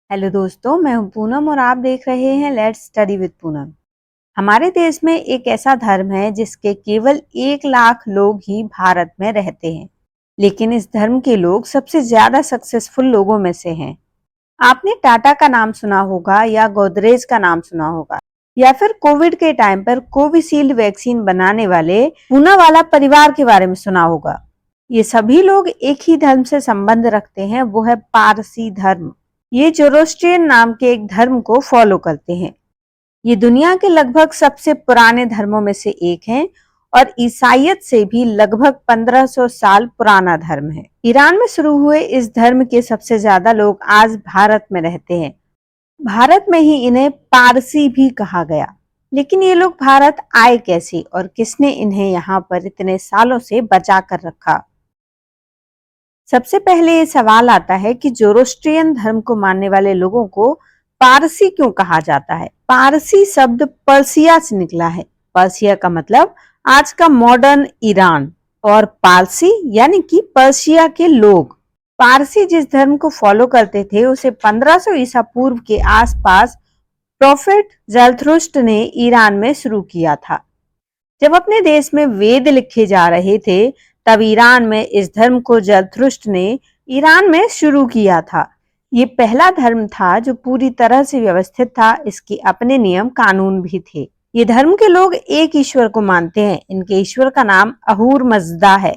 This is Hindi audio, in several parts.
हेलो दोस्तों, मैं हूं पूनम और आप देख रहे हैं लेट्स स्टडी विद पूनम। हमारे देश में एक ऐसा धर्म है जिसके केवल 1 लाख लोग ही भारत में रहते हैं, लेकिन इस धर्म के लोग सबसे ज्यादा सक्सेसफुल लोगों में से हैं। आपने टाटा का नाम सुना होगा या गोदरेज का नाम सुना होगा या फिर कोविड के टाइम पर कोविशील्ड वैक्सीन बनाने वाले पूनावाला परिवार के बारे में सुना होगा। ये सभी लोग एक ही धर्म से संबंध रखते हैं, वो है पारसी धर्म। ये जोरोस्ट्रियन नाम के एक धर्म को फॉलो करते हैं। ये दुनिया के लगभग सबसे पुराने धर्मों में से एक है और ईसाइयत से भी लगभग 1500 साल पुराना धर्म है। ईरान में शुरू हुए इस धर्म के सबसे ज्यादा लोग आज भारत में रहते हैं। भारत में ही इन्हें पारसी भी कहा गया। लेकिन ये लोग भारत आए कैसे और किसने इन्हें यहाँ पर इतने सालों से बचा कर रखा? सबसे पहले ये सवाल आता है कि जोरोस्ट्रियन धर्म को मानने वाले लोगों को पारसी क्यों कहा जाता है? पारसी शब्द पर्सिया से निकला है। पर्सिया का मतलब आज का मॉडर्न ईरान और पारसी यानी कि पर्शिया के लोग। पारसी जिस धर्म को फॉलो करते थे उसे 1500 ईसा पूर्व के आसपास प्रोफेट ज़रथुष्ट्र ने ईरान में शुरू किया था। जब अपने देश में वेद लिखे जा रहे थे तब ईरान में इस धर्म को ज़रथुष्ट्र ने ईरान में शुरू किया था। ये पहला धर्म था जो पूरी तरह से व्यवस्थित था। इसके अपने नियम कानून भी थे। ये धर्म के लोग एक ईश्वर को मानते हैं। इनके ईश्वर का नाम अहूर मजदा है।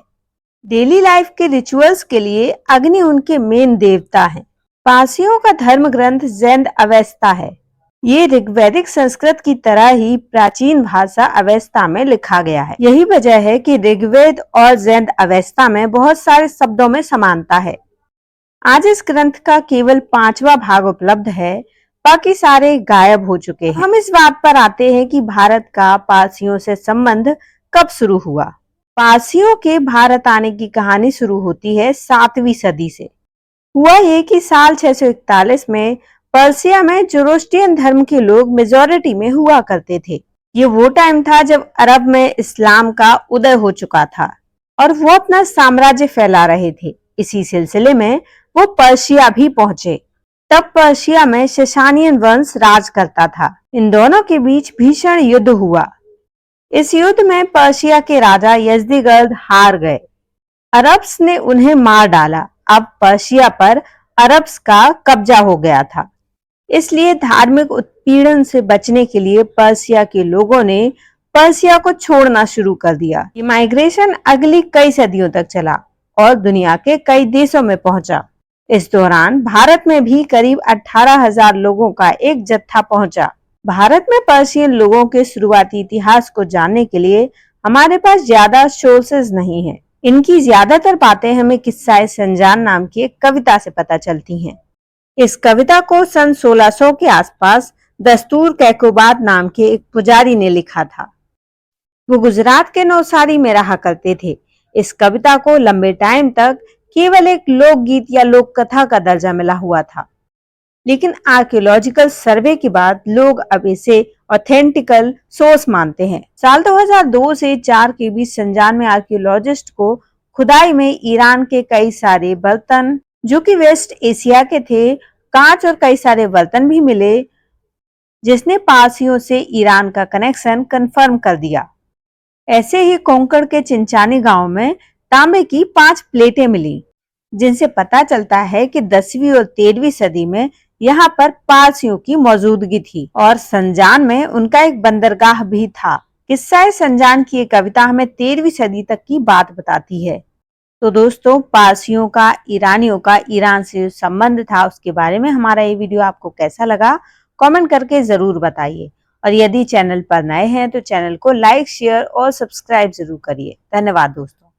डेली लाइफ के रिचुअल्स के लिए अग्नि उनके मेन देवता है। पारसियों का धर्म ग्रंथ ज़ैंद अवेस्ता है। ये ऋग्वैदिक संस्कृत की तरह ही प्राचीन भाषा अवेस्ता में लिखा गया है। यही वजह है कि ऋग्वेद और ज़ैंद अवेस्ता में बहुत सारे शब्दों में समानता है। आज इस ग्रंथ का केवल 5वां भाग उपलब्ध है, बाकी सारे गायब हो चुके हैं। हम इस बात पर आते हैं कि भारत का पारसियों से संबंध कब शुरू हुआ। पारसियों के भारत आने की कहानी शुरू होती है 7वीं सदी से। हुआ ये कि साल 641 में पर्सिया में जोरोस्ट्रियन धर्म के लोग मेजॉरिटी में हुआ करते थे। ये वो टाइम था जब अरब में इस्लाम का उदय हो चुका था और वो अपना साम्राज्य फैला रहे थे। इसी सिलसिले में वो पर्शिया भी पहुंचे। तब पर्शिया में शशानियन वंश राज करता था। इन दोनों के बीच भीषण युद्ध हुआ। इस युद्ध में पर्शिया के राजा यज़दिगर्द हार गए। अरब्स ने उन्हें मार डाला। अब पर्शिया पर अरब्स का कब्जा हो गया था। इसलिए धार्मिक उत्पीड़न से बचने के लिए पर्शिया के लोगों ने पर्शिया को छोड़ना शुरू कर दिया। ये माइग्रेशन अगली कई सदियों तक चला और दुनिया के कई देशों में पहुंचा। इस दौरान भारत में भी करीब 18,000 लोगों का एक जत्था पहुंचा। भारत में पर्शियन लोगों के शुरुआती इतिहास को जानने के लिए हमारे पास ज्यादा सोर्सेज नहीं है। इनकी ज्यादातर बातें हमें किस्सा संजान नाम की एक कविता से पता चलती हैं। इस कविता को सन 1600 के आसपास दस्तूर कैकोबाद नाम के एक पुजारी ने लिखा था। वो गुजरात के नवसारी में रहा करते थे। इस कविता को लंबे टाइम तक केवल एक लोकगीत या लोक कथा का दर्जा मिला हुआ था, लेकिन आर्कियोलॉजिकल सर्वे के बाद लोग अब इसे ऑथेंटिकल सोर्स मानते हैं। साल 2002 से 4 के बीच संजान में आर्कियोलॉजिस्ट को खुदाई में ईरान के कई सारे बर्तन जो कि वेस्ट एशिया के थे, कांच और कई सारे बर्तन भी मिले, जिसने पारसियों से ईरान का कनेक्शन कंफर्म कर दिया। ऐसे ही कोंकण के चिंचानी गांव में तांबे की 5 प्लेटें मिली, जिनसे पता चलता है कि 10वीं और 13वीं सदी में यहाँ पर पारसियों की मौजूदगी थी और संजान में उनका एक बंदरगाह भी था। किस्सा संजान की एक कविता हमें 13वीं सदी तक की बात बताती है। तो दोस्तों, पारसियों का, ईरानियों का ईरान से संबंध था, उसके बारे में हमारा ये वीडियो आपको कैसा लगा कमेंट करके जरूर बताइए। और यदि चैनल पर नए हैं तो चैनल को लाइक, शेयर और सब्सक्राइब जरूर करिए। धन्यवाद दोस्तों।